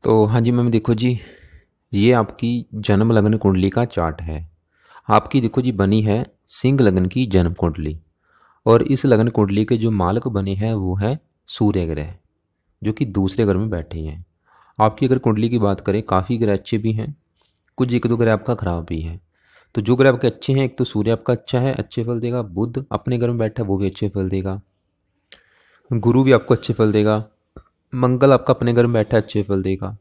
तो हाँ जी मैम, देखो जी, ये आपकी जन्म लग्न कुंडली का चार्ट है। आपकी देखो जी बनी है सिंह लग्न की जन्म कुंडली। और इस लग्न कुंडली के जो मालक बने हैं वो है सूर्य ग्रह, जो कि दूसरे घर में बैठे हैं। आपकी अगर कुंडली की बात करें, काफ़ी ग्रह अच्छे भी हैं, कुछ एक दो ग्रह आपका खराब भी है। तो जो ग्रह आपके अच्छे हैं, एक तो सूर्य आपका अच्छा है, अच्छे फल देगा। बुध अपने घर में बैठा है, वो भी अच्छे फल देगा। गुरु भी आपको अच्छे फल देगा। मंगल आपका अपने घर में बैठा है, अच्छे फल देगा।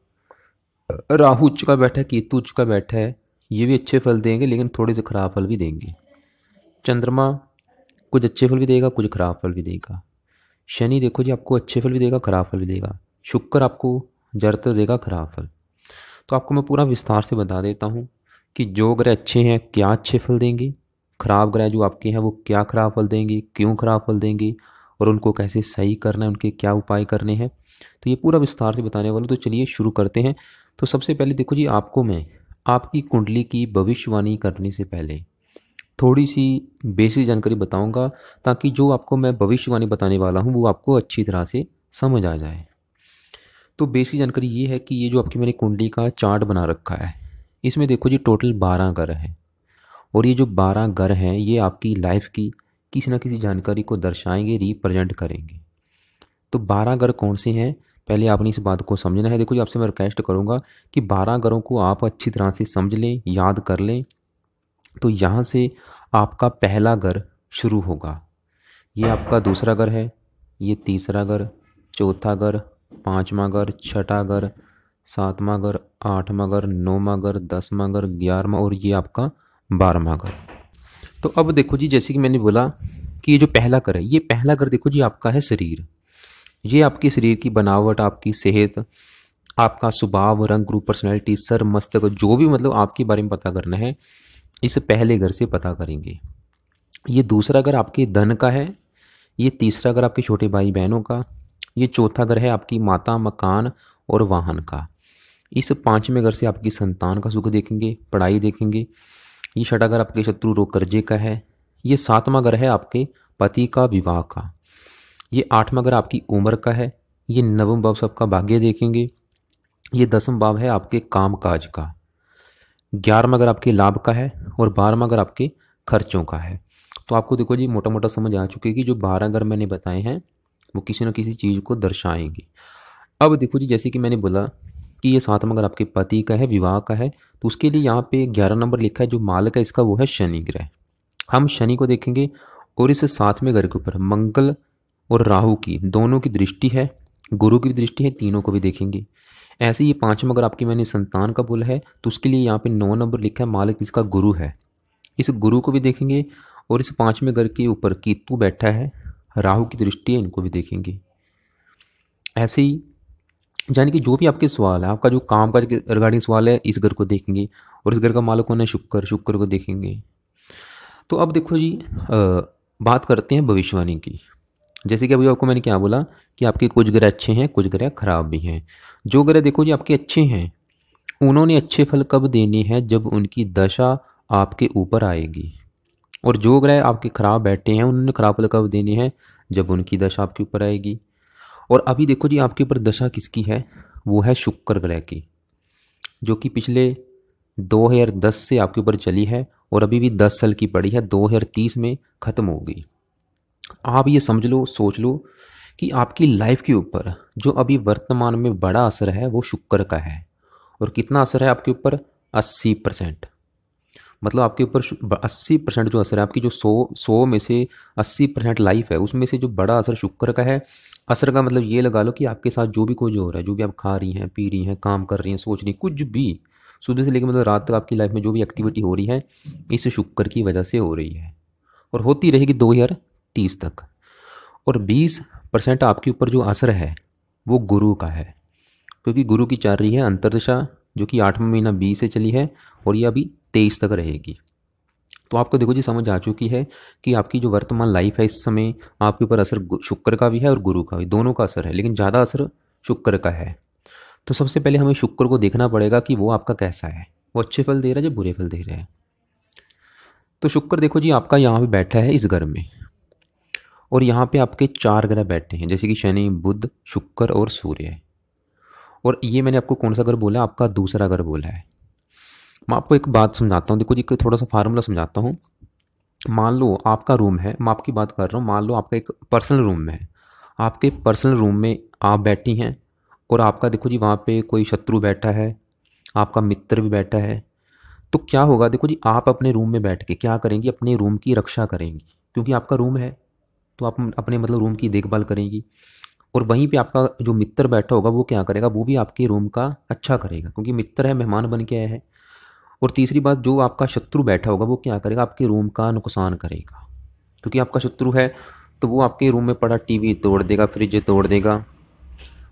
राहु उच्च का बैठा है, केतु उच्च का बैठा है, ये भी अच्छे फल देंगे, लेकिन थोड़े से खराब फल भी देंगे। चंद्रमा कुछ अच्छे फल भी देगा, कुछ खराब फल भी देगा। शनि देखो जी आपको अच्छे फल भी देगा, खराब फल भी देगा। शुक्र आपको ज़्यादातर देगा खराब फल। तो आपको मैं पूरा विस्तार से बता देता हूँ कि जो ग्रह अच्छे हैं क्या अच्छे फल देंगे, खराब ग्रह जो आपके हैं वो क्या खराब फल देंगे, क्यों खराब फल देंगे, और उनको कैसे सही करना है, उनके क्या उपाय करने हैं। तो ये पूरा विस्तार से बताने वाला हूँ। तो चलिए शुरू करते हैं। तो सबसे पहले देखो जी, आपको मैं आपकी कुंडली की भविष्यवाणी करने से पहले थोड़ी सी बेसिक जानकारी बताऊंगा, ताकि जो आपको मैं भविष्यवाणी बताने वाला हूँ वो आपको अच्छी तरह से समझ आ जाए। तो बेसिक जानकारी ये है कि ये जो आपकी मैंने कुंडली का चार्ट बना रखा है, इसमें देखो जी टोटल 12 घर हैं। और ये जो 12 घर हैं ये आपकी लाइफ की किसी न किसी जानकारी को दर्शाएंगे, रिप्रेजेंट करेंगे। तो 12 घर कौन से हैं, पहले आपने इस बात को समझना है। देखो जी, आपसे मैं रिक्वेस्ट करूँगा कि 12 घरों को आप अच्छी तरह से समझ लें, याद कर लें। तो यहाँ से आपका पहला घर शुरू होगा। ये आपका दूसरा घर है, ये तीसरा घर, चौथा घर, पाँचवा घर, छठा घर, सातवां घर, आठवां घर, नौवां घर, 10वां घर, 11वां, और ये आपका 12वां घर। तो अब देखो जी, जैसे कि मैंने बोला कि ये जो पहला घर है, ये पहला घर देखो जी आपका है शरीर। ये आपके शरीर की बनावट, आपकी सेहत, आपका स्वभाव, रंग रूप, पर्सनैलिटी, सर मस्तक, जो भी मतलब आपके बारे में पता करना है, इस पहले घर से पता करेंगे। ये दूसरा घर आपके धन का है। ये तीसरा घर आपके छोटे भाई बहनों का। ये चौथा घर है आपकी माता, मकान और वाहन का। इस पांचवें घर से आपकी संतान का सुख देखेंगे, पढ़ाई देखेंगे। ये छठा घर आपके शत्रु रोग कर्जे का है। ये सातवां घर है आपके पति का, विवाह का। ये आठवां घर आपकी उम्र का है। ये नवम भाव से आपका भाग्य देखेंगे। ये 10वां भाव है आपके काम काज का। 11वां घर आपके लाभ का है, और 12वां घर आपके खर्चों का है। तो आपको देखो जी मोटा मोटा समझ आ चुकी है कि जो 12 घर मैंने बताए हैं वो किसी न किसी चीज़ को दर्शाएंगे। अब देखो जी, जैसे कि मैंने बोला कि ये 7वां घर आपके पति का है, विवाह का है, तो उसके लिए यहाँ पे 11 नंबर लिखा है। जो मालक है इसका वो है शनि ग्रह। हम शनि को देखेंगे। और इस 7वें घर के ऊपर मंगल और राहु की दोनों की दृष्टि है, गुरु की भी दृष्टि है, तीनों को भी देखेंगे। ऐसे ही 5वां अगर आपकी मैंने संतान का बोला है, तो उसके लिए यहाँ पे 9 नंबर लिखा है, मालिक इसका गुरु है, इस गुरु को भी देखेंगे। और इस 5वें घर के ऊपर केतु बैठा है, राहु की दृष्टि है, इनको भी देखेंगे। ऐसे ही यानी कि जो भी आपके सवाल है, आपका जो काम काज के रिगार्डिंग सवाल है, इस घर को देखेंगे। और इस घर का मालिक कौन है, शुक्र, शुक्र को देखेंगे। तो अब देखो जी, बात करते हैं भविष्यवाणी की। जैसे कि अभी आपको मैंने क्या बोला कि आपके कुछ ग्रह अच्छे हैं, कुछ ग्रह खराब भी हैं। जो ग्रह देखो जी आपके अच्छे हैं, उन्होंने अच्छे फल कब देने हैं, जब उनकी दशा आपके ऊपर आएगी। और जो ग्रह आपके खराब बैठे हैं, उन्होंने खराब फल कब देने हैं, जब उनकी दशा आपके ऊपर आएगी। और अभी देखो जी आपके ऊपर दशा किसकी है, वो है शुक्र ग्रह की, जो कि पिछले 2010 से आपके ऊपर चली है, और अभी भी 10 साल की पड़ी है, 2030 में ख़त्म होगी। आप ये समझ लो, सोच लो कि आपकी लाइफ के ऊपर जो अभी वर्तमान में बड़ा असर है वो शुक्र का है। और कितना असर है आपके ऊपर, 80%। मतलब आपके ऊपर 80% जो असर है, आपकी जो 100 में से 80% लाइफ है, उसमें से जो बड़ा असर शुक्र का है। असर का मतलब ये लगा लो कि आपके साथ जो भी कुछ हो रहा है, जो भी आप खा रही हैं, पी रही हैं, काम कर रही हैं, सोच रही हैं, कुछ भी सुबह से लेकर मतलब रात तक आपकी लाइफ में जो भी एक्टिविटी हो रही है, इस शुक्र की वजह से हो रही है, और होती रहेगी 2030 तक। और 20% आपके ऊपर जो असर है वो गुरु का है, क्योंकि गुरु की चल रही है अंतर्दशा, जो कि 8वां महीना 20 से चली है, और ये अभी 23 तक रहेगी। तो आपको देखो जी समझ आ चुकी है कि आपकी जो वर्तमान लाइफ है, इस समय आपके ऊपर असर शुक्र का भी है और गुरु का भी, दोनों का असर है, लेकिन ज़्यादा असर शुक्र का है। तो सबसे पहले हमें शुक्र को देखना पड़ेगा कि वो आपका कैसा है, वो अच्छे फल दे रहा है या बुरे फल दे रहा है। तो शुक्र देखो जी आपका यहाँ पे बैठा है इस घर में, और यहाँ पे आपके 4 ग्रह बैठे हैं, जैसे कि शनि, बुध, शुक्र और सूर्य। और ये मैंने आपको कौन सा घर बोला, आपका दूसरा घर बोला है। मैं आपको एक बात समझाता हूँ, देखो जी, एक थोड़ा सा फार्मूला समझाता हूँ। मान लो आपका रूम है, मैं आपकी बात कर रहा हूँ, मान लो आपका एक पर्सनल रूम है। आपके पर्सनल रूम में आप बैठी हैं और आपका देखो जी वहाँ पे कोई शत्रु बैठा है, आपका मित्र भी बैठा है। तो क्या होगा, देखो जी, आप अपने रूम में बैठ के क्या करेंगी, अपने रूम की रक्षा करेंगी, क्योंकि आपका रूम है। तो आप अपने मतलब रूम की देखभाल करेंगी। और वहीं पे आपका जो मित्र बैठा होगा वो क्या करेगा, वो भी आपके रूम का अच्छा करेगा, क्योंकि मित्र है, मेहमान बन के आया है। और तीसरी बात, जो आपका शत्रु बैठा होगा वो क्या करेगा, आपके रूम का नुकसान करेगा, क्योंकि आपका शत्रु है। तो वो आपके रूम में पड़ा टीवी तोड़ देगा, फ्रिज तोड़ देगा।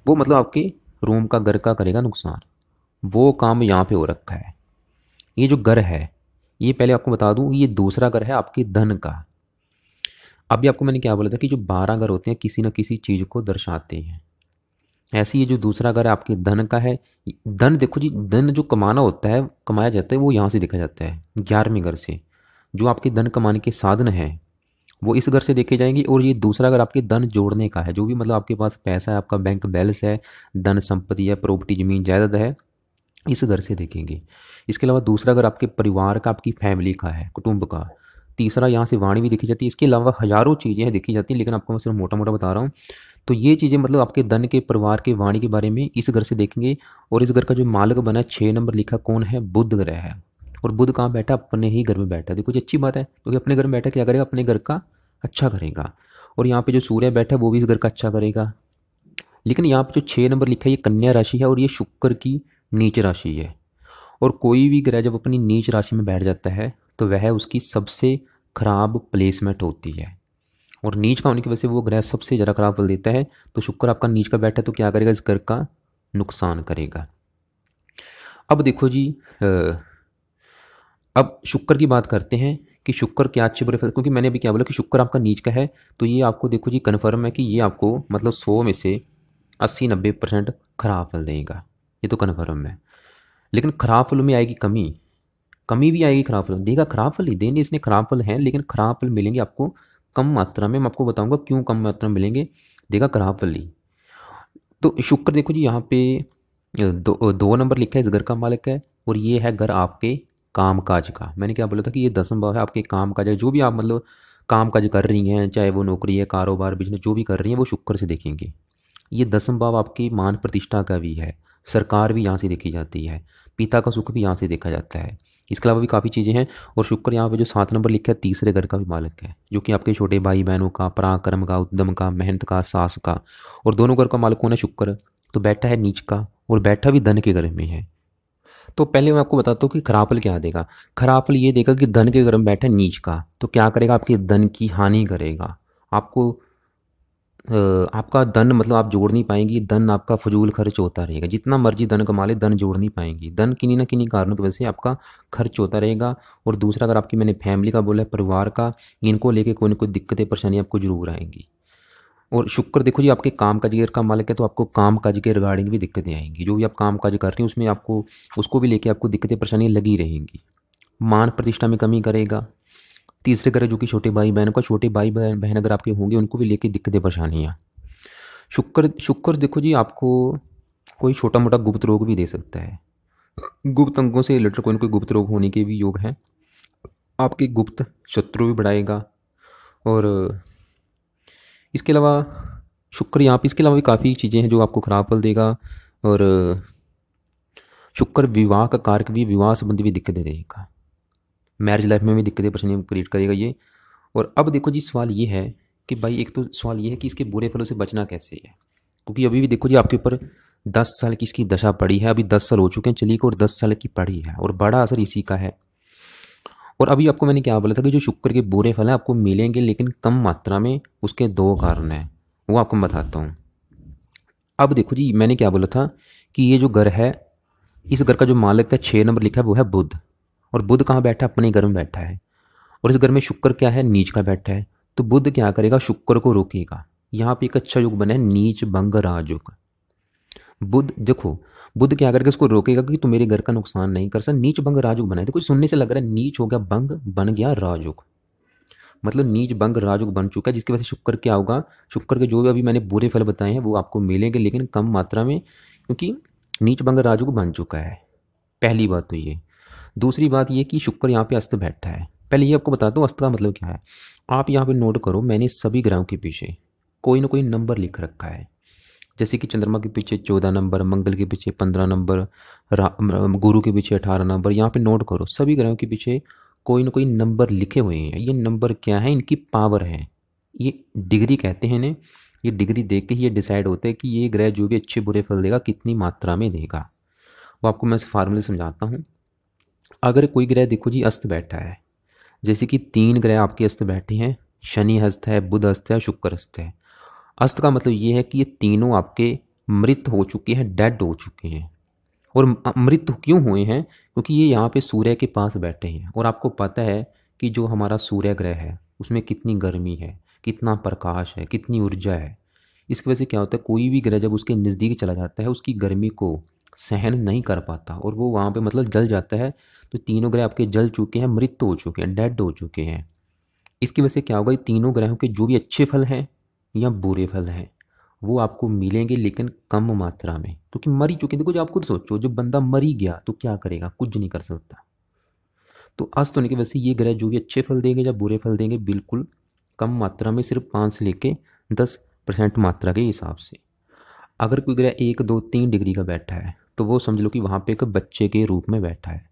वो मतलब आपके रूम का, घर का करेगा नुकसान। वो काम यहाँ पे हो रखा है। ये जो घर है, ये पहले आपको बता दूं, ये दूसरा घर है आपके धन का। अभी आपको मैंने क्या बोला था कि जो 12 घर होते हैं किसी न किसी चीज़ को दर्शाते हैं। ऐसे ये जो दूसरा घर है आपके धन का है। धन देखो जी, धन जो कमाना होता है, कमाया जाता है, वो यहाँ से देखा जाता है 11वें घर से। जो आपके धन कमाने के साधन हैं वो इस घर से देखे जाएंगे। और ये दूसरा घर आपके धन जोड़ने का है, जो भी मतलब आपके पास पैसा है, आपका बैंक बैलेंस है, धन संपत्ति है, प्रॉपर्टी जमीन जायदाद है, इस घर से देखेंगे। इसके अलावा दूसरा घर आपके परिवार का, आपकी फैमिली का है, कुटुंब का। तीसरा यहाँ से वाणी भी देखी जाती है। इसके अलावा हजारों चीज़ें हैं देखी जाती हैं, लेकिन आपको मैं सिर्फ मोटा मोटा बता रहा हूँ। तो ये चीज़ें मतलब आपके धन के, परिवार के, वाणी के बारे में इस घर से देखेंगे। और इस घर का जो मालिक बना है, 6 नंबर लिखा, कौन है, बुध ग्रह है। और बुध कहाँ बैठा, अपने ही घर में बैठा। देखो जी, अच्छी बात है, क्योंकि अपने घर में बैठा क्या करेगा, अपने घर का अच्छा करेगा। और यहाँ पे जो सूर्य बैठा है वो भी इस घर का अच्छा करेगा। लेकिन यहाँ पे जो 6 नंबर लिखा है ये कन्या राशि है और ये शुक्र की नीच राशि है। और कोई भी ग्रह जब अपनी नीच राशि में बैठ जाता है तो वह उसकी सबसे खराब प्लेसमेंट होती है। और नीच का होने की वजह से वो ग्रह सबसे ज़्यादा खराब फल देता है। तो शुक्र आपका नीच का बैठा है तो क्या करेगा, इस घर का नुकसान करेगा। अब देखो जी, अब शुक्र की बात करते हैं कि शुक्र क्या अच्छे बुरे फल, क्योंकि मैंने अभी क्या बोला कि शुक्र आपका नीच का है। तो ये आपको देखो जी कन्फर्म है कि ये आपको मतलब 100 में से 80-90% खराब फल देगा। ये तो कन्फर्म है। लेकिन खराब फल में आएगी कमी, कमी भी आएगी। खराब फल देगा, खराब फल ही देंगे, इसने खराब फल हैं, लेकिन खराब फल मिलेंगे आपको कम मात्रा में। मैं आपको बताऊंगा क्यों कम मात्रा में मिलेंगे, देगा खराब फल ही। तो शुक्र देखो जी यहाँ पे 2 नंबर लिखा है, इस घर का मालिक है। और ये है घर आपके काम काज का। मैंने क्या बोला था कि ये 10वां भाव है आपके काम काज है। जो भी आप मतलब काम काज कर रही हैं, चाहे वो नौकरी है, कारोबार, बिजनेस, जो भी कर रही हैं, वो शुक्र से देखेंगे। ये 10वां भाव आपकी मान प्रतिष्ठा का भी है, सरकार भी यहाँ से देखी जाती है, पिता का सुख भी यहाँ से देखा जाता है। इसके अलावा भी काफ़ी चीज़ें हैं। और शुक्र यहाँ पे जो 7 नंबर लिखा है, तीसरे घर का भी मालिक है, जो कि आपके छोटे भाई बहनों का, पराक्रम का, उद्यम का, मेहनत का, साहस का। और दोनों घर का मालिक कौन है, शुक्र। तो बैठा है नीच का और बैठा भी धन के घर में है। तो पहले मैं आपको बताता हूँ कि खराब फल क्या देगा। खराब फल ये देगा कि धन के घर में बैठा है नीच का, तो क्या करेगा, आपके धन की हानि करेगा। आपको आपका धन मतलब आप जोड़ नहीं पाएंगी, धन आपका फजूल खर्च होता रहेगा। जितना मर्जी धन कमा ले, धन जोड़ नहीं पाएंगी। धन किन्हीं ना किन्हीं कारणों की वजह से आपका खर्च होता रहेगा। और दूसरा, अगर आपकी मैंने फैमिली का बोला है, परिवार का, इनको लेके कोई ना कोई दिक्कतें, परेशानी आपको जरूर आएंगी। और शुक्र देखो जी आपके काम काज का मालिक है, तो आपको काम काज के रिगार्डिंग भी दिक्कतें आएंगी। जो भी आप काम काज कर रहे हैं उसमें आपको, उसको भी लेके आपको दिक्कतें, परेशानियाँ लगी रहेंगी। मान प्रतिष्ठा में कमी करेगा। तीसरे घर जो कि छोटे भाई बहन का, छोटे भाई बहन अगर आपके होंगे उनको भी लेके दिक्कतें, परेशानियाँ। शुक्र शुक्र देखो जी आपको कोई छोटा मोटा गुप्त रोग भी दे सकता है। गुप्त अंगों से रिलेटेड कोई ना कोई गुप्त रोग होने के भी योग हैं। आपके गुप्त शत्रु भी बढ़ाएगा। और इसके अलावा शुक्र यहाँ पे, इसके अलावा भी काफ़ी चीज़ें हैं जो आपको खराब फल देगा। और शुक्र विवाह का कारक भी, विवाह संबंधी भी दिक्कतें देगा, मैरिज लाइफ में भी दिक्कतें, परेशानियाँ क्रिएट करेगा ये। और अब देखो जी सवाल ये है कि भाई, एक तो सवाल ये है कि इसके बुरे फलों से बचना कैसे है। क्योंकि अभी भी देखो जी आपके ऊपर 10 साल की इसकी दशा पड़ी है, अभी 10 साल हो चुके हैं चली को, और 10 साल की पड़ी है, और बड़ा असर इसी का है। और अभी आपको मैंने क्या बोला था कि जो शुक्र के बुरे फल हैं आपको मिलेंगे, लेकिन कम मात्रा में। उसके 2 कारण हैं, वो आपको बताता हूँ। अब देखो जी मैंने क्या बोला था कि ये जो घर है, इस घर का जो मालिक है, 6 नंबर लिखा है, वो है बुध। और बुध कहाँ बैठा है, अपने घर में बैठा है। और इस घर में शुक्र क्या है, नीच का बैठा है। तो बुध क्या करेगा, शुक्र को रोकेगा। यहाँ पे एक अच्छा युग बना है, नीच भंग राजयुग। बुध देखो, बुध क्या करके इसको रोकेगा कि तू मेरे घर का नुकसान नहीं कर सकता। नीच भंग राजयुग बना है। देखो सुनने से लग रहा है नीच हो गया, भंग बन गया राजयुग, मतलब नीच भंग राजयुग बन चुका है। जिसकी वजह से शुक्र क्या होगा, शुक्र के जो भी अभी मैंने बुरे फल बताए हैं वो आपको मिलेंगे, लेकिन कम मात्रा में। क्योंकि नीच भंग राजयोग बन चुका है। पहली बात तो ये। दूसरी बात ये कि शुक्र यहाँ पे अस्त बैठा है। पहले ये आपको बताता हूँ अस्त का मतलब क्या है। आप यहाँ पे नोट करो, मैंने सभी ग्रहों के पीछे कोई ना कोई नंबर लिख रखा है। जैसे कि चंद्रमा के पीछे 14 नंबर, मंगल के पीछे 15 नंबर, गुरु के पीछे 18 नंबर। यहाँ पे नोट करो सभी ग्रहों के पीछे कोई ना कोई नंबर लिखे हुए हैं। ये नंबर क्या है, इनकी पावर है, ये डिग्री कहते हैं इन्हें। ये डिग्री देख के ही ये डिसाइड होता है कि ये ग्रह जो भी अच्छे बुरे फल देगा कितनी मात्रा में देगा। वो आपको मैं फार्मूले समझाता हूँ। अगर कोई ग्रह देखो जी अस्त बैठा है, जैसे कि 3 ग्रह आपके अस्त बैठे हैं, शनि अस्त है, बुध अस्त है, शुक्र अस्त है। अस्त का मतलब ये है कि ये तीनों आपके मृत हो चुके हैं, डेड हो चुके हैं। और मृत क्यों हुए हैं, क्योंकि ये यहाँ पे सूर्य के पास बैठे हैं। और आपको पता है कि जो हमारा सूर्य ग्रह है उसमें कितनी गर्मी है, कितना प्रकाश है, कितनी ऊर्जा है। इसकी वजह से क्या होता है, कोई भी ग्रह जब उसके नज़दीक चला जाता है उसकी गर्मी को सहन नहीं कर पाता और वो वहाँ पे मतलब जल जाता है। तो तीनों ग्रह आपके जल चुके हैं, मृत हो चुके हैं, डेड हो चुके हैं। इसकी वजह से क्या होगा, ये तीनों ग्रहों के जो भी अच्छे फल हैं या बुरे फल हैं वो आपको मिलेंगे, लेकिन कम मात्रा में, क्योंकि मर ही चुके। देखो जो आप खुद सोचो, जब बंदा मर ही गया तो क्या करेगा, कुछ नहीं कर सकता। तो अस्त होने की वजह से ये ग्रह जो भी अच्छे फल देंगे या बुरे फल देंगे बिल्कुल कम मात्रा में, सिर्फ 5 से लेके 10% मात्रा के हिसाब से। अगर कोई ग्रह 1 2 3 डिग्री का बैठा है तो वो समझ लो कि वहाँ पे एक बच्चे के रूप में बैठा है।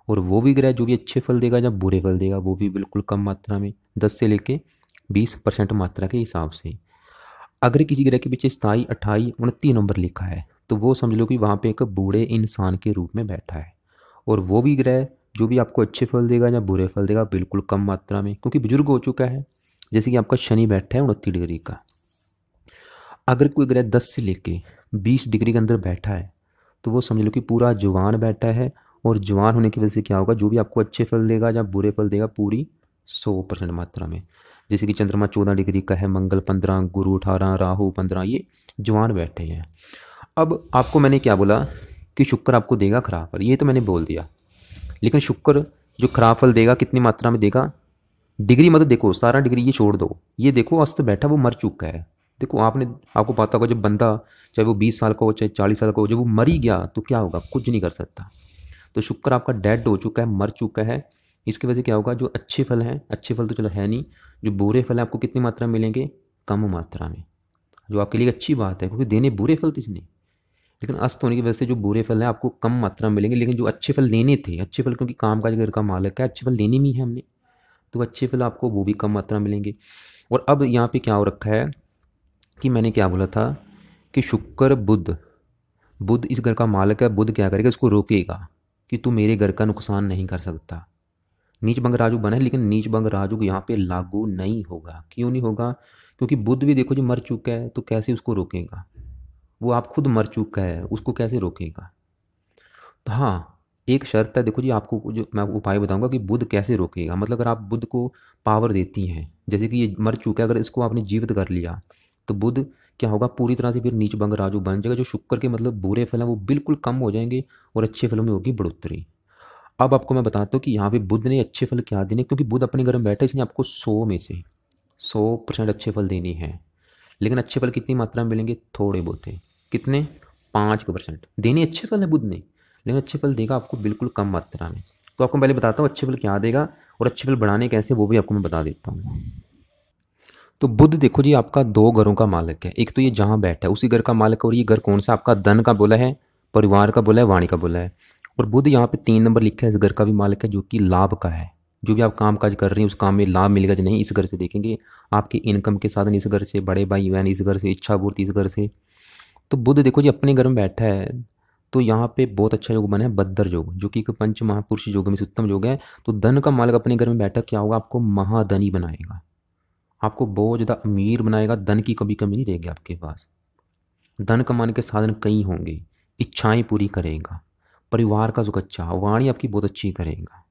और वो भी ग्रह जो भी अच्छे फल देगा या बुरे फल देगा वो भी बिल्कुल कम मात्रा में, 10 से लेके 20% मात्रा के हिसाब से। अगर किसी ग्रह के पीछे 27 28 29 नंबर लिखा है तो वो समझ लो कि वहाँ पे एक बूढ़े इंसान के रूप में बैठा है। और वो भी ग्रह जो भी आपको अच्छे फल देगा या बुरे फल देगा बिल्कुल कम मात्रा में, क्योंकि बुजुर्ग हो चुका है। जैसे कि आपका शनि बैठा है 29 डिग्री का। अगर कोई ग्रह 10 से लेके 20 डिग्री के अंदर बैठा है तो वो समझ लो कि पूरा जवान बैठा है। और जवान होने की वजह से क्या होगा, जो भी आपको अच्छे फल देगा या बुरे फल देगा पूरी 100% मात्रा में। जैसे कि चंद्रमा 14 डिग्री का है, मंगल 15, गुरु 18, राहु 15, ये जवान बैठे हैं। अब आपको मैंने क्या बोला कि शुक्र आपको देगा खराब फल, ये तो मैंने बोल दिया। लेकिन शुक्र जो खराब फल देगा कितनी मात्रा में देगा, डिग्री मतलब देखो सारा डिग्री ये छोड़ दो, ये देखो अस्त बैठा वो मर चुका है। देखो आपको पता होगा जब बंदा चाहे वो 20 साल का हो चाहे 40 साल का हो, जब वो मर ही गया तो क्या होगा, कुछ नहीं कर सकता। तो शुक्र आपका डेड हो चुका है, मर चुका है। इसकी वजह से क्या होगा, जो अच्छे फल हैं, अच्छे फल तो चलो है नहीं, जो बुरे फल हैं आपको कितनी मात्रा में मिलेंगे, कम मात्रा में। जो आपके लिए अच्छी बात है, क्योंकि देने बुरे फल तो इसने। लेकिन अस्त होने की वजह से जो बुरे फल हैं आपको कम मात्रा में मिलेंगे, लेकिन जो अच्छे फल लेने थे, अच्छे फल क्योंकि काम का घर का मालिक है, अच्छे फल लेने में ही है हमने, तो अच्छे फल आपको वो भी कम मात्रा में मिलेंगे। और अब यहाँ पे क्या हो रखा है कि मैंने क्या बोला था कि शुक्र बुध, बुध इस घर का मालिक है। बुध क्या करेगा, इसको रोकेगा कि तू मेरे घर का नुकसान नहीं कर सकता। नीच भंग राजयोग बना है, लेकिन नीच भंग राजयोग यहाँ पे लागू नहीं होगा। क्यों नहीं होगा, क्योंकि बुध भी देखो जी मर चुका है, तो कैसे उसको रोकेगा। वो आप खुद मर चुका है, उसको कैसे रोकेगा। तो हाँ, एक शर्त है, देखो जी आपको जो मैं उपाय बताऊंगा कि बुध कैसे रोकेगा। मतलब अगर आप बुध को पावर देती हैं, जैसे कि ये मर चुका है, अगर इसको आपने जीवित कर लिया तो बुध क्या होगा, पूरी तरह से फिर नीच भंग राजयोग बन जाएगा। जो शुक्र के मतलब बुरे फल हैं वो बिल्कुल कम हो जाएंगे और अच्छे फलों में होगी बढ़ोतरी। अब आपको मैं बताता हूँ कि यहाँ पे बुध ने अच्छे फल क्या देने, क्योंकि बुध अपने घर में बैठे, इसने आपको 100 में से 100% अच्छे फल देने हैं। लेकिन अच्छे फल कितनी मात्रा में मिलेंगे, थोड़े बहुत है। कितने, 5% देने अच्छे फल है बुध ने, लेकिन अच्छे फल देगा आपको बिल्कुल कम मात्रा में। तो आपको पहले बताता हूँ अच्छे फल क्या देगा और अच्छे फल बढ़ाने कैसे, वो भी आपको मैं बता देता हूँ। तो बुध देखो जी आपका 2 घरों का मालिक है। एक तो ये जहाँ बैठा है उसी घर का मालिक है, और ये घर कौन सा आपका धन का बोला है, परिवार का बोला है, वाणी का बोला है। और बुध यहाँ पे 3 नंबर लिखा है, इस घर का भी मालिक है, जो कि लाभ का है। जो भी आप काम काज कर रहे हैं उस काम में लाभ मिलेगा या नहीं, इस घर से देखेंगे। आपके इनकम के साधन इस घर से, बड़े भाई बहन इस घर से, इच्छा पूर्ति इस घर से। तो बुध देखो जी अपने घर में बैठा है, तो यहाँ पे बहुत अच्छा योग बना है, बद्दर योग, जो कि एक पंच महापुरुष योग में से उत्तम योग है। तो धन का मालिक अपने घर में बैठा क्या होगा, आपको महाधनी बनाएगा, आपको बहुत ज़्यादा अमीर बनाएगा। धन की कभी कमी नहीं रहेगी आपके पास। धन कमाने के साधन कई होंगे, इच्छाएं पूरी करेगा, परिवार का सुख अच्छा, वाणी आपकी बहुत अच्छी करेगा।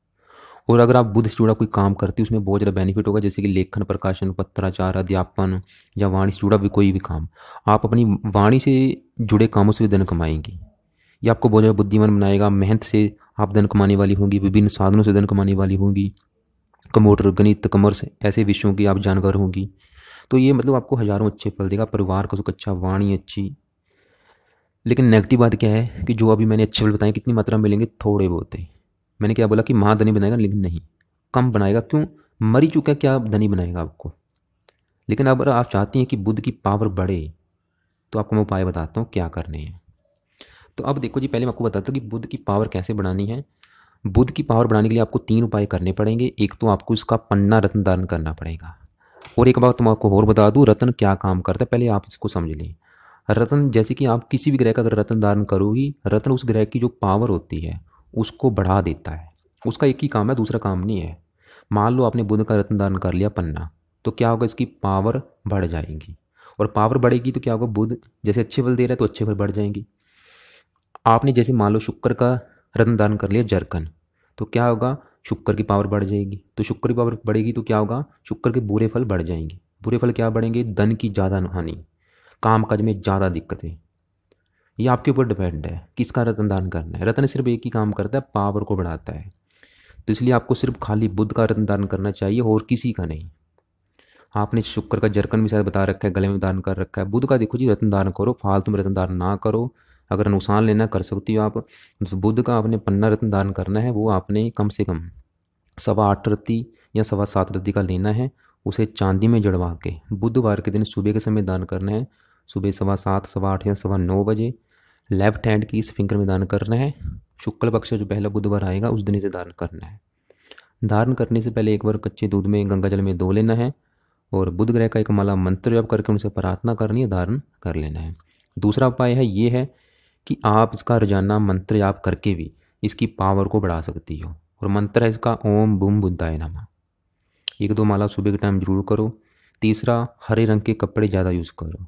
और अगर आप बुद्ध से जुड़ा कोई काम करते हो उसमें बहुत ज़्यादा बेनिफिट होगा, जैसे कि लेखन, प्रकाशन, पत्राचार, अध्यापन या वाणी से जुड़ा भी कोई भी काम, आप अपनी वाणी से जुड़े कामों से भी धन कमाएंगी। ये आपको बहुत ज़्यादा बुद्धिमान बनाएगा। मेहनत से आप धन कमाने वाली होंगी, विभिन्न साधनों से धन कमाने वाली होंगी, कंप्यूटर, गणित, कॉमर्स ऐसे विषयों की आप जानकार होंगी। तो ये मतलब आपको हज़ारों अच्छे फल देगा, परिवार का सुख अच्छा, वाणी अच्छी। लेकिन नेगेटिव बात क्या है कि जो अभी मैंने अच्छे फल बताए कितनी मात्रा में मिलेंगे, थोड़े बहुत है। मैंने क्या बोला कि महाधनी बनाएगा, लेकिन नहीं, कम बनाएगा। क्यों? मर ही चुका है, क्या धनी बनाएगा आपको। लेकिन अगर आप चाहती हैं कि बुध की पावर बढ़े तो आपको मैं उपाय बताता हूँ क्या करने हैं। तो अब देखो जी, पहले मैं आपको बताता हूँ कि बुध की पावर कैसे बढ़ानी है। बुध की पावर बढ़ाने के लिए आपको 3 उपाय करने पड़ेंगे। एक तो आपको इसका पन्ना रत्न दान करना पड़ेगा। और एक बात मैं आपको और बता दूँ, रत्न क्या काम करता है, पहले आप इसको समझ लें। रत्न, जैसे कि आप किसी भी ग्रह का अगर रत्न दान करोगी, रत्न उस ग्रह की जो पावर होती है उसको बढ़ा देता है। उसका एक ही काम है, दूसरा काम नहीं है। मान लो आपने बुध का रत्न दान कर लिया पन्ना, तो क्या होगा, इसकी पावर बढ़ जाएगी। और पावर बढ़ेगी तो क्या होगा, बुध जैसे अच्छे फल दे रहा है तो अच्छे फल बढ़ जाएंगे। आपने जैसे मान लो शुक्र का रत्न दान कर लिया जरकन, तो क्या होगा, शुक्र की पावर बढ़ जाएगी। तो शुक्र की पावर बढ़ेगी तो क्या होगा, शुक्र के बुरे फल बढ़ जाएंगे। बुरे फल क्या बढ़ेंगे, धन की ज़्यादा हानि, काम काज में ज़्यादा दिक्कतें। ये आपके ऊपर डिपेंड है किसका रत्न दान करना है। रत्न सिर्फ एक ही काम करता है, पावर को बढ़ाता है। तो इसलिए आपको सिर्फ खाली बुध का रत्न दान करना चाहिए और किसी का नहीं। आपने शुक्र का जरकन भी शायद बता रखा है, गले में दान कर रखा है। बुध का देखो जी, रत्न दान करो, फालतू में रत्न दान ना करो। अगर नुकसान लेना कर सकती हो आप, तो बुध का आपने पन्ना रत्न दान करना है। वो आपने कम से कम 8.25 रत्ती या 7.25 रत्ती का लेना है। उसे चांदी में जड़वा के बुधवार के दिन सुबह के समय दान करना है। सुबह 7:15, 8:15 या 9:15 लेफ्ट हैंड की इस फिंगर में दान करना है। शुक्ल पक्ष जो पहला बुधवार आएगा उस दिन इसे दान करना है। धारण करने से पहले एक बार कच्चे दूध में गंगा जल में धो लेना है और बुध ग्रह का एक माला मंत्र जप करके उनसे प्रार्थना करनी है, धारण कर लेना है। दूसरा उपाय है ये है कि आप इसका रोजाना मंत्र जाप करके भी इसकी पावर को बढ़ा सकती हो। और मंत्र है इसका ओम बूम बुद्धाय नमः। 1-2 माला सुबह के टाइम जरूर करो। तीसरा, हरे रंग के कपड़े ज़्यादा यूज़ करो।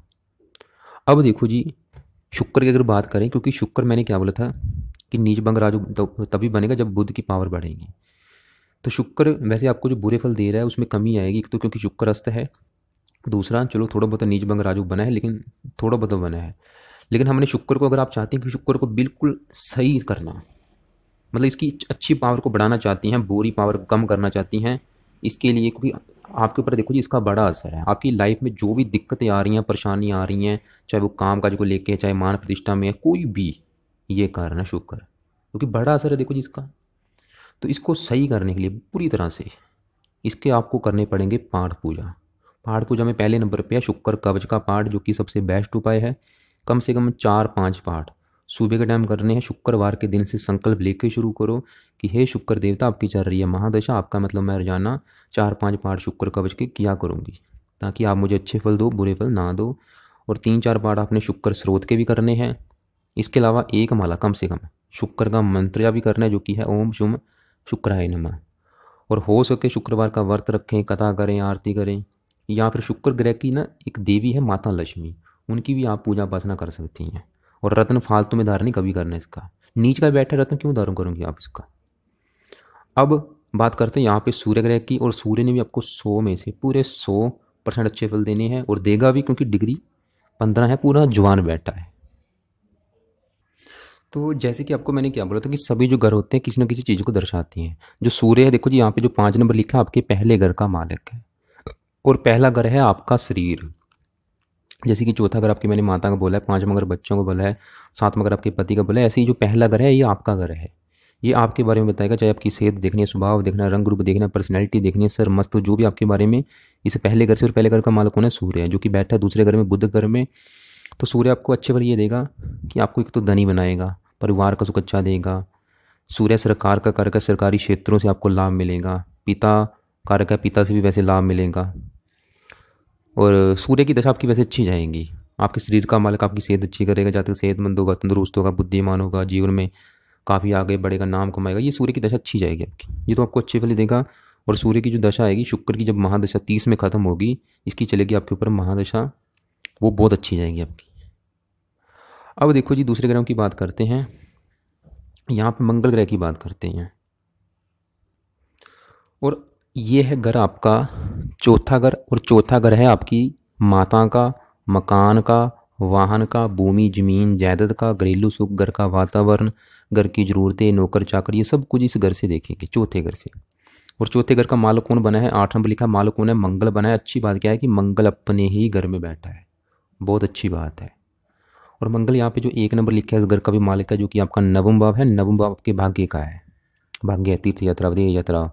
अब देखो जी, शुक्र की अगर बात करें, क्योंकि शुक्र मैंने क्या बोला था कि नीच भंग राजू तभी बनेगा जब बुध की पावर बढ़ेगी। तो शुक्र वैसे आपको जो बुरे फल दे रहा है उसमें कमी आएगी। एक तो क्योंकि शुक्र अस्त है, दूसरा चलो थोड़ा बहुत नीच भंग राजू बना है, लेकिन थोड़ा बहुत बना है। लेकिन हमने शुक्र को, अगर आप चाहते हैं कि शुक्र को बिल्कुल सही करना, मतलब इसकी अच्छी पावर को बढ़ाना चाहती हैं, बुरी पावर कम करना चाहती हैं, इसके लिए, क्योंकि आपके ऊपर देखो जी इसका बड़ा असर है। आपकी लाइफ में जो भी दिक्कतें आ रही हैं, परेशानी आ रही हैं, चाहे वो काम काज को लेके, चाहे मान प्रतिष्ठा में है, कोई भी, ये कारण है शुक्र, क्योंकि बड़ा असर है देखो जी इसका। तो इसको सही करने के लिए पूरी तरह से इसके आपको करने पड़ेंगे पाठ पूजा। पाठ पूजा में पहले नंबर पे है शुक्र कवच का पाठ, जो कि सबसे बेस्ट उपाय है। कम से कम 4-5 पाठ सुबह के टाइम करने हैं। शुक्रवार के दिन से संकल्प लेके शुरू करो कि हे शुक्र देवता, आपकी चल रही है महादशा, आपका मतलब मैं रोजाना 4-5 पाठ शुक्र कवच के किया करूँगी, ताकि आप मुझे अच्छे फल दो, बुरे फल ना दो। और 3-4 पाठ आपने शुक्र स्रोत के भी करने हैं। इसके अलावा एक माला कम से कम शुक्र का मंत्र भी करना है, जो कि है ओम शुम शुक्राय नमः। और हो सके शुक्रवार का व्रत रखें, कथा करें, आरती करें। या फिर शुक्र ग्रह की ना एक देवी है माता लक्ष्मी, उनकी भी आप पूजा उपासना कर सकती हैं। और रत्न फालतू में धारण नहीं कभी करना इसका। नीच का बैठे रत्न क्यों धारण करूँगी आप इसका। अब बात करते हैं यहाँ पे सूर्य ग्रह की। और सूर्य ने भी आपको 100 में से पूरे 100% अच्छे फल देने हैं, और देगा भी, क्योंकि डिग्री 15 है, पूरा जवान बैठा है। तो जैसे कि आपको मैंने क्या बोला था कि सभी जो घर होते हैं किसी न किसी चीज़ को दर्शाती हैं। जो सूर्य है, देखो जी यहाँ पे जो 5 नंबर लिखा है, आपके पहले घर का मालिक है। और पहला घर है आपका शरीर। जैसे कि चौथा घर आपकी मैंने माता का बोला है, 5वां घर बच्चों को बोला है, 7वां घर आपके पति का बोला है। ऐसे ही जो पहला घर है ये आपका घर है। ये आपके बारे में बताएगा, चाहे आपकी सेहत देखनी है, स्वभाव देखना है, रंग रूप देखना है, पर्सनैलिटी देखनी है, सर मस्त, जो भी आपके बारे में। इस पहले घर से, और पहले घर का मालिक कौन है, सूर्य है, जो कि बैठा है दूसरे घर में, बुध घर में। तो सूर्य आपको अच्छे फल ये देगा कि आपको एक तो धनी बनाएगा, परिवार का सुख अच्छा देगा। सूर्य सरकार का कारक है, सरकारी क्षेत्रों से आपको लाभ मिलेगा। पिता कारक है, पिता से भी वैसे लाभ मिलेगा। और सूर्य की दशा आपकी वैसे अच्छी जाएगी। आपके शरीर का मालिक आपकी सेहत अच्छी करेगा, जहाँ तक सेहतमंद होगा, तंदुरुस्त होगा, बुद्धिमान होगा, जीवन में काफ़ी आगे बढ़ेगा, नाम कमाएगा। ये सूर्य की दशा अच्छी जाएगी आपकी, ये तो आपको अच्छे फल देगा। और सूर्य की जो दशा आएगी, शुक्र की जब महादशा 30 में ख़त्म होगी, इसकी चलेगी आपके ऊपर महादशा, वो बहुत अच्छी जाएगी आपकी। अब देखो जी, दूसरे ग्रहों की बात करते हैं। यहाँ पे मंगल ग्रह की बात करते हैं। और ये है घर आपका चौथा घर। और चौथा घर है आपकी माता का, मकान का, वाहन का, भूमि जमीन जायदाद का, घरेलू सुख, घर का वातावरण, घर की ज़रूरतें, नौकर चाकर, ये सब कुछ इस घर से देखेंगे, चौथे घर से। और चौथे घर का मालिक कौन बना है, 8 नंबर लिखा मालिक कौन है, मंगल बना है। अच्छी बात क्या है कि मंगल अपने ही घर में बैठा है, बहुत अच्छी बात है। और मंगल यहाँ पे जो 1 नंबर लिखा है इस घर का भी मालिक है, जो कि आपका नवम भाव है। नवम भाव आपके भाग्य का है, भाग्य, तीर्थ यात्रा, विदेह यात्रा।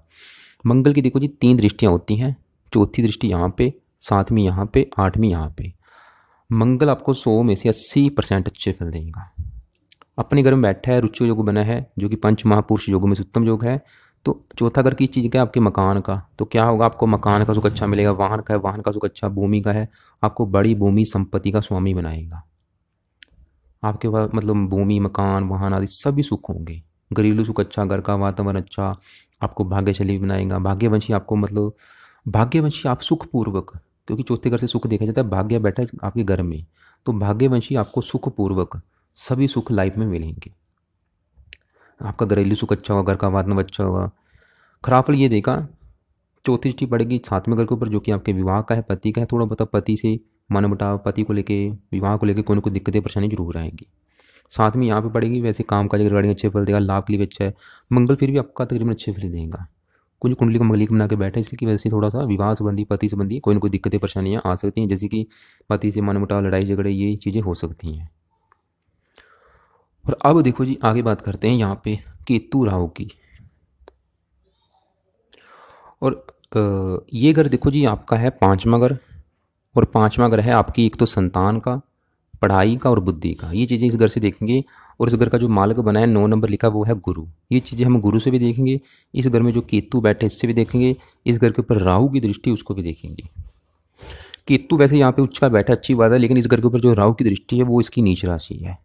मंगल की देखो जी 3 दृष्टियाँ होती हैं। चौथी दृष्टि यहाँ पे, 7वीं यहाँ पे, 8वीं यहाँ पे। मंगल आपको 100 में से 80% अच्छे फल देगा। अपने घर में बैठा है, रुचि योग बना है, जो कि पंच महापुरुष योग में से उत्तम योग है। तो चौथा घर किस चीज़ का है? आपके मकान का। तो क्या होगा? आपको मकान का सुख अच्छा मिलेगा। वाहन का है, वाहन का सुख अच्छा, भूमि का है, आपको बड़ी भूमि संपत्ति का स्वामी बनाएगा। आपके पास मतलब भूमि, मकान, वाहन आदि सभी सुख होंगे। घरेलू सुख अच्छा, घर का वातावरण अच्छा, आपको भाग्यशाली बनाएगा। भाग्यवंशी आपको मतलब भाग्यवंशी आप सुखपूर्वक, क्योंकि चौथे घर से सुख देखा जाता है, भाग्य बैठा है आपके घर में, तो भाग्यवंशी आपको सुखपूर्वक सभी सुख लाइफ में मिलेंगे। आपका घरेलू सुख अच्छा होगा, घर का वातावरण अच्छा होगा। खराब फल ये देखा, चौथी दृष्टि पड़ेगी 7वें घर के ऊपर, जो कि आपके विवाह का है, पति का है। थोड़ा बहुत पति से मनमुटाव, पति को लेके, विवाह को लेके कोई ना कोई दिक्कतें परेशानी जरूर आएंगी। 7वीं यहाँ पे पड़ेगी। वैसे काम काज रिगार्डिंग अच्छे फल देगा, लाभ के लिए भी अच्छा है। मंगल फिर भी आपका तकरीबन अच्छे फल देगा। कुछ कुंडली को मंगलिक बना के बैठा है, इसलिए की वजह से थोड़ा सा विवाह संबंधी, पति संबंधी कोई ना कोई दिक्कतें परेशानियाँ आ सकती हैं, जैसे कि पति से मनमुटाव, लड़ाई झगड़े, ये चीज़ें हो सकती हैं। और अब देखो जी आगे बात करते हैं यहाँ पे केतु राहु की। और ये घर देखो जी आपका है 5वां घर, और 5वां घर है आपकी एक तो संतान का, पढ़ाई का और बुद्धि का। ये चीज़ें इस घर से देखेंगे। और इस घर का जो मालिक बना है 9 नंबर लिखा वो है गुरु। ये चीज़ें हम गुरु से भी देखेंगे। इस घर में जो केतु बैठे इससे भी देखेंगे। इस घर के ऊपर राहु की दृष्टि उसको भी देखेंगे। केतु वैसे यहाँ पे उच्च का बैठा अच्छी बात है, लेकिन इस घर के ऊपर जो राहु की दृष्टि है वो इसकी नीच राशि है।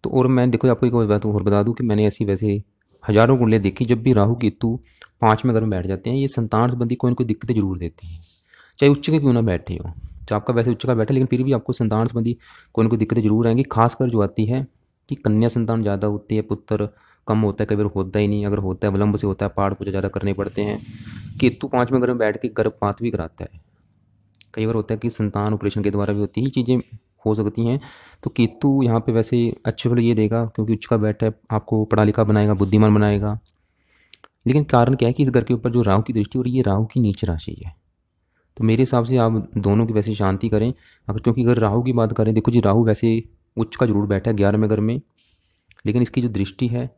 तो और मैं देखो आपको एक बात और बता दूं कि मैंने ऐसी वैसे हजारों कुंडलियाँ देखी, जब भी राहु केतु 5वें घर में बैठ जाते हैं, ये संतान संबंधी कोई ना कोई दिक्कतें जरूर देती हैं, चाहे उच्च के क्यों ना बैठे हो। तो आपका वैसे उच्च का बैठा, लेकिन फिर भी आपको संतान संबंधी कोई ना कोई दिक्कतें जरूर आएंगी। खासकर जो आती है कि कन्या संतान ज़्यादा होती है, पुत्र कम होता है, कई बार होता ही नहीं, अगर होता है विलंब से होता है, पाठ पूजा ज़्यादा करने पड़ते हैं। केतु 5वें घर में बैठ के गर्भपात भी कराता है। कई बार होता है कि संतान ऑपरेशन के द्वारा भी होती है, ये चीज़ें हो सकती हैं। तो केतु यहाँ पे वैसे अच्छे फल ये देगा, क्योंकि उच्च का बैठा है, आपको पढ़ा लिखा बनाएगा, बुद्धिमान बनाएगा। लेकिन कारण क्या है कि इस घर के ऊपर जो राहु की दृष्टि, और ये राहु की नीच राशि है। तो मेरे हिसाब से आप दोनों की वैसे शांति करें। अगर क्योंकि अगर राहु की बात करें, देखो जी राहु वैसे उच्च का जरूर बैठा है 11वें घर में, लेकिन इसकी जो दृष्टि है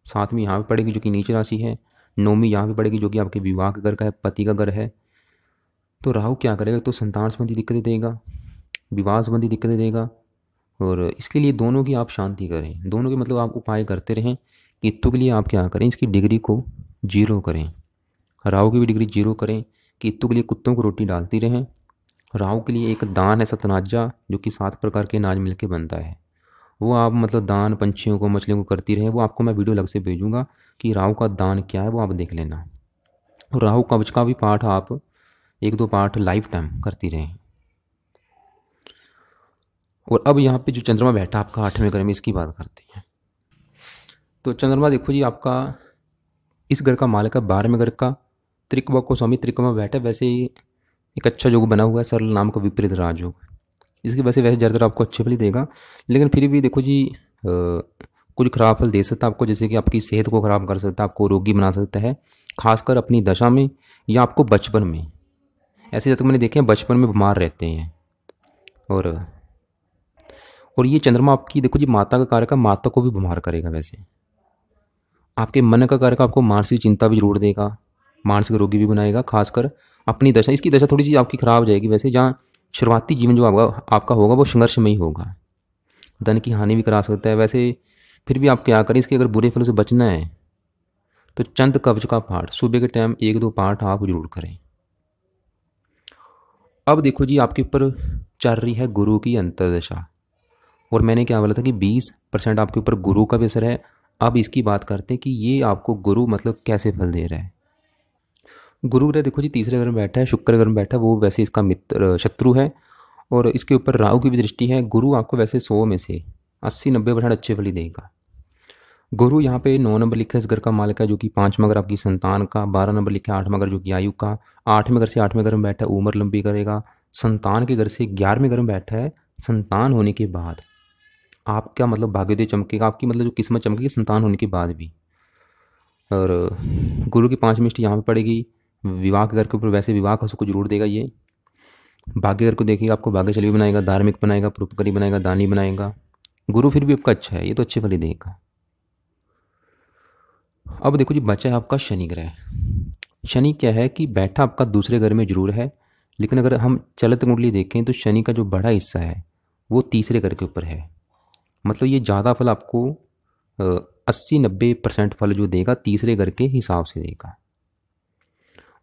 7वीं यहाँ पर पड़ेगी, जो कि नीच राशि है। 9वीं यहाँ पर पड़ेगी, जो कि आपके विवाह का घर का है, पति का घर है। तो राहु क्या करेगा? तो संतान संबंधी दिक्कतें देगा, विवाह संबंधी दिक्कतें देगा। और इसके लिए दोनों की आप शांति करें, दोनों के मतलब आप उपाय करते रहें। केतु के लिए आप क्या करें? इसकी डिग्री को 0 करें, राहु की भी डिग्री 0 करें। केतु के लिए कुत्तों को रोटी डालती रहें। राहु के लिए एक दान है सतनाजा, जो कि 7 प्रकार के अनाज मिलके बनता है, वो आप मतलब दान पंछियों को, मछलियों को करती रहें। वो आपको मैं वीडियो अलग से भेजूंगा कि राहु का दान क्या है, वो आप देख लेना। और राहु कवच का भी पाठ आप 1-2 पाठ लाइफ टाइम करती रहें। और अब यहाँ पे जो चंद्रमा बैठा आपका 8वें घर में, इसकी बात करते हैं। तो चंद्रमा देखो जी आपका इस घर का मालिक है 12वें घर का, त्रिकवा को स्वामी त्रिकवा बैठा। वैसे ही एक अच्छा योग बना हुआ है, सरल नाम का विपरीत राजयोग। इसकी वजह से वैसे ज़्यादातर आपको अच्छे फल ही देगा, लेकिन फिर भी देखो जी कुछ खराब फल दे सकता है आपको, जैसे कि आपकी सेहत को ख़राब कर सकता है, आपको रोगी बना सकता है, खासकर अपनी दशा में या आपको बचपन में। ऐसे जातक मैंने देखे हैं बचपन में बीमार रहते हैं। और ये चंद्रमा आपकी देखो जी माता का कारक है, माता को भी बीमार करेगा। वैसे आपके मन का कारक आपको मानसिक चिंता भी जरूर देगा, मानसिक रोगी भी बनाएगा। खासकर अपनी दशा, इसकी दशा थोड़ी सी आपकी खराब हो जाएगी। वैसे जहाँ शुरुआती जीवन जो आपका होगा वो संघर्षमयी होगा, धन की हानि भी करा सकता है। वैसे फिर भी आप क्या करें, इसके अगर बुरे फलों से बचना है तो चंद कवच का पाठ सुबह के टाइम 1-2 पाठ आप जरूर करें। अब देखो जी आपके ऊपर चल रही है गुरु की अंतर्दशा, और मैंने क्या बोला था कि 20% आपके ऊपर गुरु का भी असर है। अब इसकी बात करते हैं कि ये आपको गुरु मतलब कैसे फल दे रहा है। गुरु ग्रह देखो जी तीसरे घर में बैठा है, शुक्र घर में बैठा है, वो वैसे इसका मित्र शत्रु है, और इसके ऊपर राहु की भी दृष्टि है। गुरु आपको वैसे 100 में से 80-90% अच्छे फल ही देगा। गुरु यहाँ पे 9 नंबर लिखा है इस घर का मालिक है, जो कि 5वां घर आपकी संतान का, 12 नंबर लिखा है 8वां घर जो कि आयु का, 8वें घर से 8वें घर में बैठा है, उम्र लंबी करेगा। संतान के घर से 11वें घर में बैठा है, संतान होने के बाद आपका मतलब भाग्योदय चमकेगा, आपकी मतलब जो किस्मत चमकेगी संतान होने के बाद भी। और गुरु की 5वीं दृष्टि यहाँ पे पड़ेगी विवाह के घर के ऊपर, वैसे विवाह का सुख जरूर देगा। ये भाग्य घर को देखिएगा, आपको भाग्यशाली बनाएगा, धार्मिक बनाएगा, परोपकारी बनाएगा, दानी बनाएगा। गुरु फिर भी आपका अच्छा है, ये तो अच्छे फल ही देगा। अब देखो जी, बचा है आपका शनि ग्रह। शनि क्या है कि बैठा आपका दूसरे घर में जरूर है, लेकिन अगर हम चलत कुंडली देखें तो शनि का जो बड़ा हिस्सा है वो तीसरे घर के ऊपर है। मतलब ये ज़्यादा फल आपको 80-90% फल जो देगा तीसरे घर के हिसाब से देगा।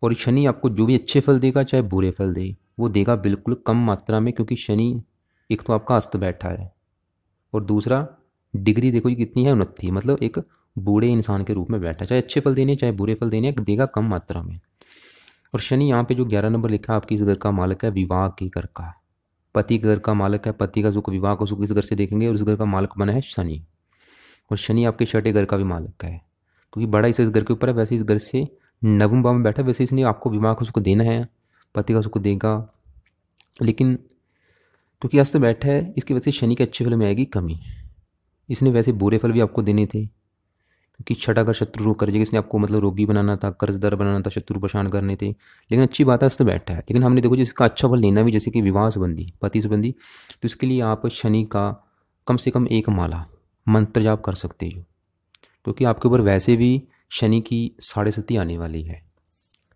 और शनि आपको जो भी अच्छे फल देगा चाहे बुरे फल दे, वो देगा बिल्कुल कम मात्रा में, क्योंकि शनि एक तो आपका अस्त बैठा है और दूसरा डिग्री देखो जी कितनी है, 29। मतलब एक बूढ़े इंसान के रूप में बैठा, चाहे अच्छे फल देने चाहे बुरे फल देने, देगा कम मात्रा में। और शनि यहाँ पे जो 11 नंबर लिखा है आपकी इस घर का मालिक है विवाह के घर का, पति घर का मालिक है, पति का सुख विवाह का सुख इस घर से देखेंगे, और इस घर का मालिक बना है शनि। और शनि आपके छठे घर का भी मालिक है, क्योंकि बड़ा इस घर के ऊपर है। वैसे इस घर से नवम भाव में बैठा, वैसे इसने आपको विवाह का सुख देना है, पति का सुख देगा, लेकिन क्योंकि अस्त बैठा है इसकी वजह से शनि के अच्छे फल में आएगी कमी। इसने वैसे बुरे फल भी आपको देने थे, क्योंकि छठा घर शत्रु रोग कर जाएगा, इसने आपको मतलब रोगी बनाना था, कर्जदार बनाना था, शत्रु परेशान करने थे। लेकिन अच्छी बात है अस्त बैठा है, लेकिन हमने देखो जिसका अच्छा फल लेना भी, जैसे कि विवाह संबंधी पति संबंधी, तो इसके लिए आप शनि का कम से कम एक माला मंत्र जाप कर सकते हो, क्योंकि आपके ऊपर वैसे भी शनि की 7.5 आने वाली है,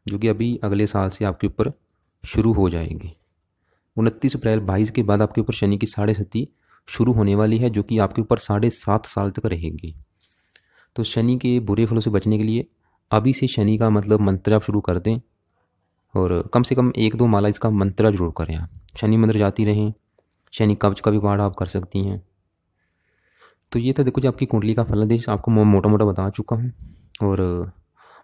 जो कि अभी अगले साल से आपके ऊपर शुरू हो जाएगी। 29 अप्रैल 22 के बाद आपके ऊपर शनि की 7.5 शुरू होने वाली है, जो कि आपके ऊपर 7.5 साल तक रहेगी। तो शनि के बुरे फलों से बचने के लिए अभी से शनि का मतलब मंत्र आप शुरू कर दें, और कम से कम 1-2 माला इसका मंत्र जरूर करें आप, शनि मंत्र जाती रहें। शनि कवच का भी पाठ आप कर सकती हैं। तो ये था देखो जी आपकी कुंडली का फलादेश, आपको मोटा मोटा बता चुका हूँ। और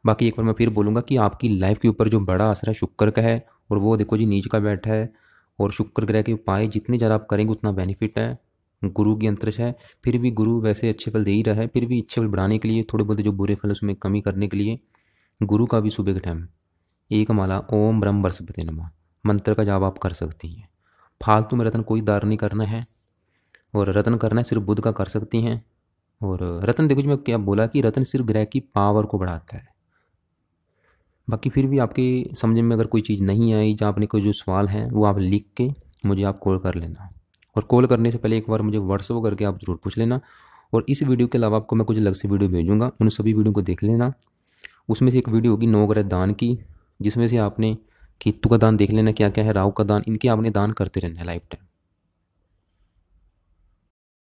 बाकी एक बार मैं फिर बोलूँगा कि आपकी लाइफ के ऊपर जो बड़ा असर है शुक्र का है, और वो देखो जी नीच का बैठा है। और शुक्र ग्रह के उपाय जितने ज़्यादा आप करेंगे उतना बेनिफिट है। गुरु की अंतरिक्ष है, फिर भी गुरु वैसे अच्छे फल दे ही रहा है, फिर भी अच्छे फल बढ़ाने के लिए, थोड़े बहुत जो बुरे फल उसमें कमी करने के लिए, गुरु का भी सुबह के टाइम एक माला ओम ब्रह्म बृहस्पति नमः मंत्र का जाप आप कर सकती हैं। फालतू में रत्न कोई दार नहीं करना है, और रत्न करना है सिर्फ बुध का कर सकती हैं। और रत्न देखो जी मैं क्या बोला कि रत्न सिर्फ ग्रह की पावर को बढ़ाता है। बाकी फिर भी आपके समझ में अगर कोई चीज़ नहीं आई, या आपने कोई जो सवाल हैं वो आप लिख के मुझे आप कॉल कर लेना, और कॉल करने से पहले एक बार मुझे व्हाट्सअप करके आप ज़रूर पूछ लेना। और इस वीडियो के अलावा आपको मैं कुछ अलग से वीडियो भेजूँगा, उन सभी वीडियो को देख लेना। उसमें से एक वीडियो होगी 9 ग्रह दान की, जिसमें से आपने केतु का दान देख लेना क्या क्या है, राहु का दान, इनके आपने दान करते रहना है लाइफ टाइम।